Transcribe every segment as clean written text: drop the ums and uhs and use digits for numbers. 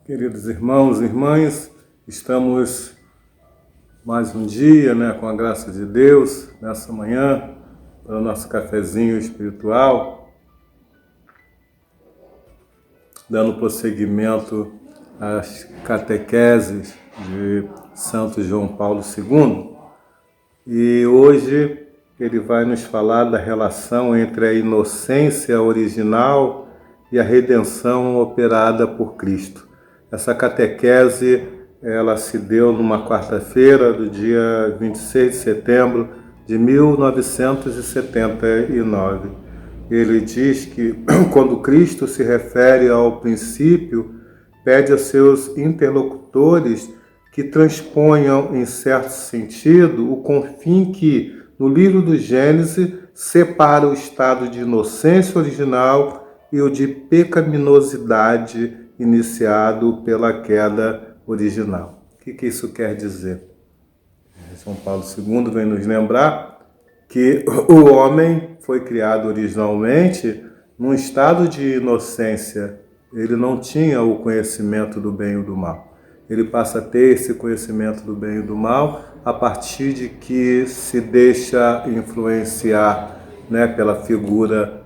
Queridos irmãos e irmãs, estamos mais um dia, com a graça de Deus, nessa manhã, para o nosso cafezinho espiritual, dando prosseguimento às catequeses de Santo João Paulo II. E hoje ele vai nos falar da relação entre a inocência original e a redenção operada por Cristo. Essa catequese, ela se deu numa quarta-feira do dia 26 de setembro de 1979. Ele diz que quando Cristo se refere ao princípio, pede a seus interlocutores que transponham, em certo sentido, o confim que, no livro do Gênesis, separa o estado de inocência original e o de pecaminosidade iniciado pela queda original. O que isso quer dizer? João Paulo II vem nos lembrar que o homem foi criado originalmente num estado de inocência. Ele não tinha o conhecimento do bem e do mal. Ele passa a ter esse conhecimento do bem e do mal a partir de que se deixa influenciar, pela figura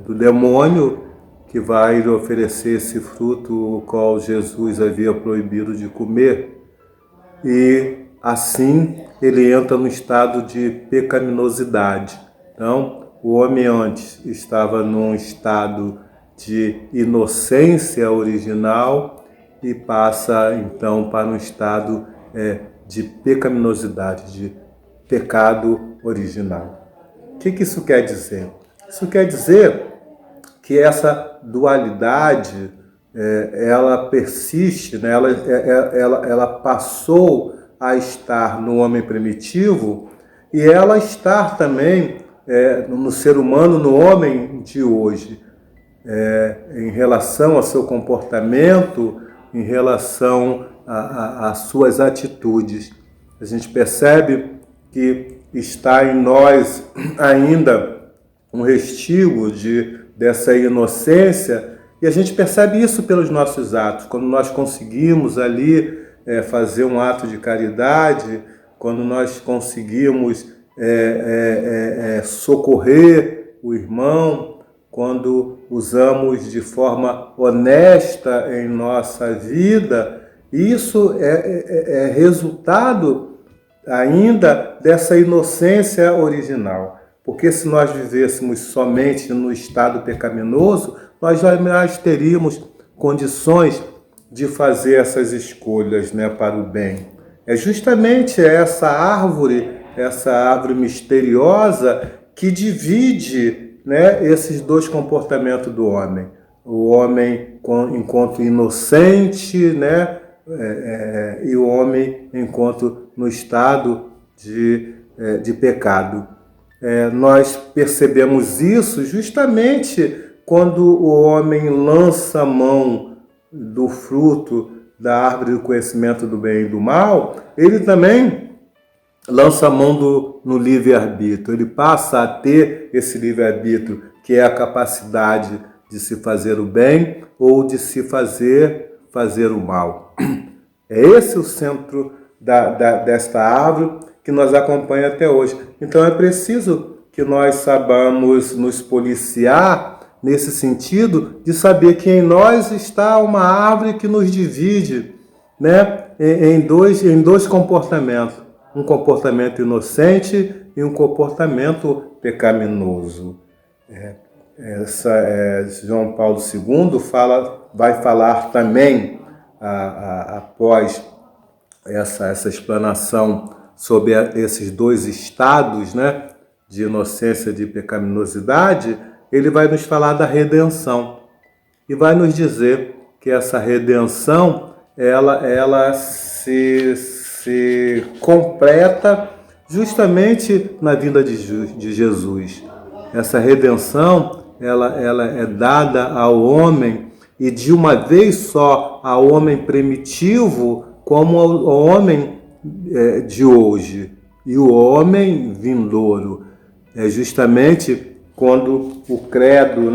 do demônio, que vai lhe oferecer esse fruto o qual Jesus havia proibido de comer. E assim ele entra no estado de pecaminosidade. Então, o homem antes estava num estado de inocência original e passa então para um estado de pecaminosidade, de pecado original. O que isso quer dizer? Isso quer dizer que essa dualidade ela persiste, ela passou a estar no homem primitivo e ela está também no ser humano, no homem de hoje, em relação ao seu comportamento, em relação às suas atitudes. A gente percebe que está em nós ainda um restício dessa inocência, e a gente percebe isso pelos nossos atos. Quando nós conseguimos ali fazer um ato de caridade, quando nós conseguimos socorrer o irmão, quando usamos de forma honesta em nossa vida, isso é resultado ainda dessa inocência original. Porque se nós vivêssemos somente no estado pecaminoso, nós jamais teríamos condições de fazer essas escolhas para o bem. É justamente essa árvore misteriosa que divide esses dois comportamentos do homem. O homem enquanto inocente, e o homem enquanto no estado de pecado. Nós percebemos isso justamente quando o homem lança a mão do fruto da árvore do conhecimento do bem e do mal, ele também lança a mão no livre-arbítrio. Ele passa a ter esse livre-arbítrio, que é a capacidade de se fazer o bem ou de se fazer o mal. É esse o centro desta árvore que nos acompanha até hoje. Então é preciso que nós saibamos nos policiar nesse sentido de saber que em nós está uma árvore que nos divide em dois comportamentos. Um comportamento inocente e um comportamento pecaminoso. João Paulo II vai falar também, após essa explanação sobre esses dois estados, de inocência e de pecaminosidade, ele vai nos falar da redenção e vai nos dizer que essa redenção ela se completa justamente na vinda de Jesus. Essa redenção ela é dada ao homem, e de uma vez só ao homem primitivo como ao homem de hoje e o homem vindouro. É justamente quando o credo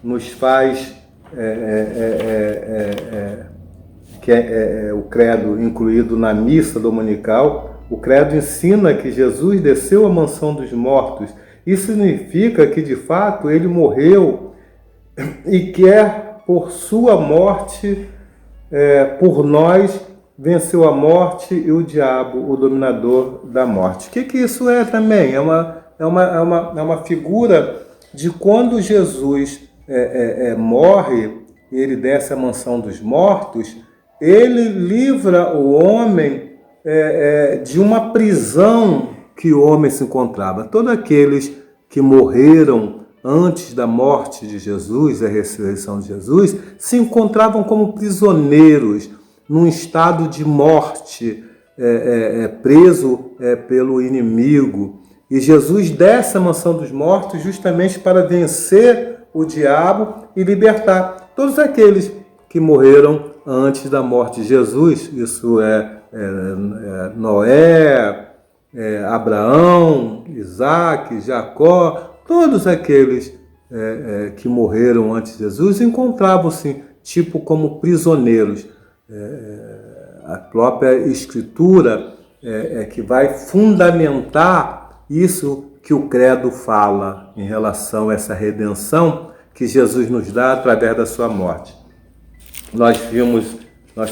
nos faz que é o credo incluído na missa dominical, o credo ensina que Jesus desceu à mansão dos mortos. Isso significa que, de fato, ele morreu e quer, por sua morte, por nós, venceu a morte e o diabo, o dominador da morte. O que isso é também? É uma figura de quando Jesus morre e ele desce à mansão dos mortos, ele livra o homem de uma prisão que o homem se encontrava. Todos aqueles que morreram antes da morte de Jesus, a ressurreição de Jesus, se encontravam como prisioneiros, num estado de morte, preso pelo inimigo. E Jesus desce à mansão dos mortos justamente para vencer o diabo e libertar todos aqueles que morreram antes da morte de Jesus. Isso Noé, Abraão, Isaac, Jacó, todos aqueles que morreram antes de Jesus encontravam-se tipo como prisioneiros. A própria Escritura que vai fundamentar isso que o credo fala em relação a essa redenção que Jesus nos dá através da sua morte. Nós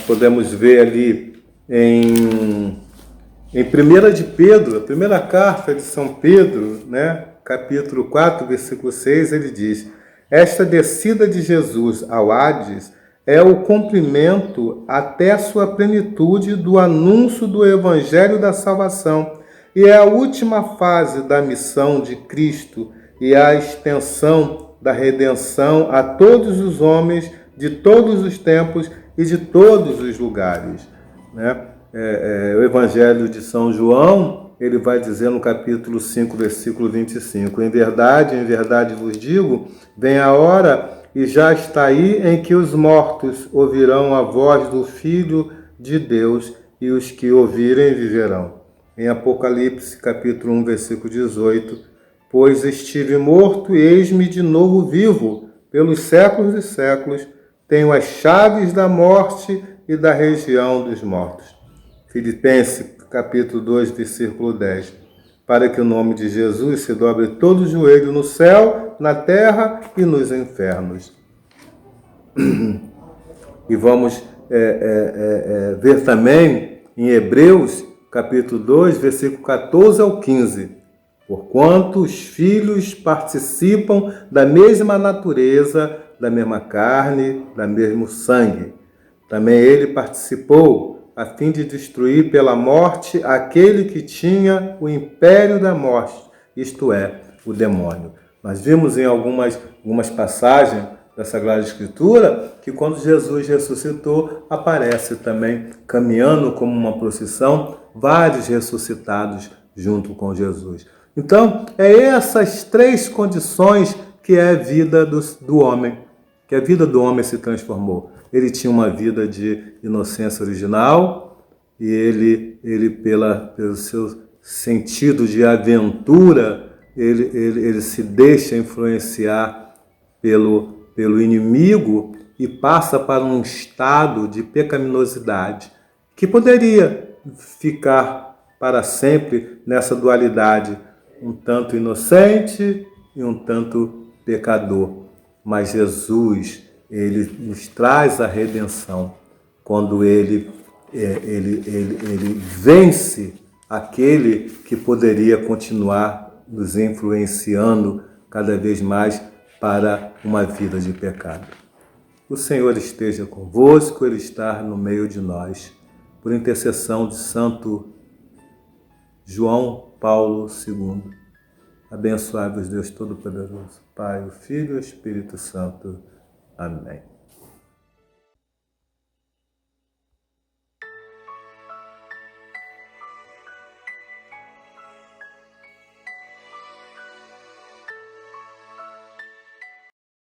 podemos ver ali em 1 de Pedro, a primeira carta de São Pedro, capítulo 4, versículo 6, ele diz: esta descida de Jesus ao Hades é o cumprimento até a sua plenitude do anúncio do Evangelho da salvação e é a última fase da missão de Cristo e a extensão da redenção a todos os homens de todos os tempos e de todos os lugares. O Evangelho de São João, ele vai dizer no capítulo 5, versículo 25, em verdade vos digo, vem a hora e já está aí em que os mortos ouvirão a voz do Filho de Deus e os que ouvirem viverão. Em Apocalipse, capítulo 1, versículo 18, pois estive morto e eis-me de novo vivo, pelos séculos dos séculos, tenho as chaves da morte e da região dos mortos. Filipenses, capítulo 2, versículo 10, para que o nome de Jesus se dobre todo o joelho no céu, na terra e nos infernos. E vamos ver também em Hebreus, capítulo 2, versículo 14 ao 15. Porquanto os filhos participam da mesma natureza, da mesma carne, do mesmo sangue. Também ele participou a fim de destruir pela morte aquele que tinha o império da morte, isto é, o demônio. Nós vimos em algumas passagens da Sagrada Escritura que quando Jesus ressuscitou, aparece também caminhando como uma procissão, vários ressuscitados junto com Jesus. Então, essas três condições que é a vida do homem, que a vida do homem se transformou. Ele tinha uma vida de inocência original e ele pelo seu sentido de aventura, ele se deixa influenciar pelo inimigo e passa para um estado de pecaminosidade que poderia ficar para sempre nessa dualidade, um tanto inocente e um tanto pecador. Mas Jesus, ele nos traz a redenção quando ele vence aquele que poderia continuar nos influenciando cada vez mais para uma vida de pecado. O Senhor esteja convosco, Ele está no meio de nós. Por intercessão de Santo João Paulo II, abençoai-vos Deus Todo-Poderoso, Pai, o Filho e o Espírito Santo. Amém.